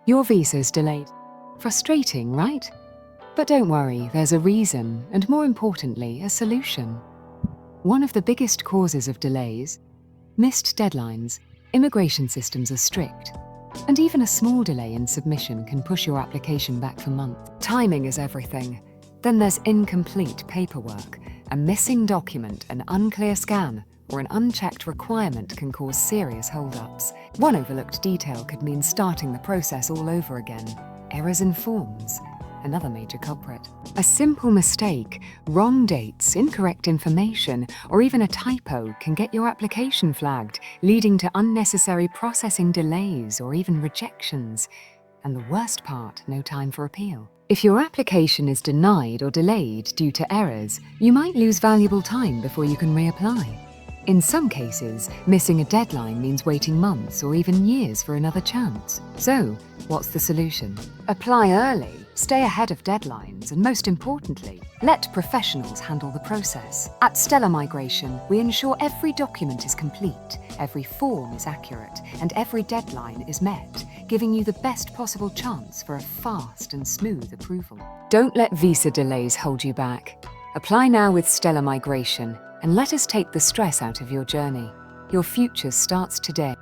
Your visa's delayed. Frustrating, right? But don't worry, there's a reason, and more importantly, a solution. One of the biggest causes of delays: missed deadlines. Immigration systems are strict, and even a small delay in submission can push your application back for months. Timing is everything. Then there's incomplete paperwork. A missing document, an unclear scan, or an unchecked requirement can cause serious holdups. One overlooked detail could mean starting the process all over again. Errors in forms, another major culprit. A simple mistake, wrong dates, incorrect information, or even a typo can get your application flagged, leading to unnecessary processing delays or even rejections. And the worst part, no time for appeal. If your application is denied or delayed due to errors, you might lose valuable time before you can reapply. In some cases, missing a deadline means waiting months or even years for another chance. So, what's the solution? Apply early, stay ahead of deadlines, and most importantly, let professionals handle the process. At Stellar Migration, we ensure every document is complete, every form is accurate, and every deadline is met, giving you the best possible chance for a fast and smooth approval. Don't let visa delays hold you back. Apply now with Stellar Migration, and let us take the stress out of your journey. Your future starts today.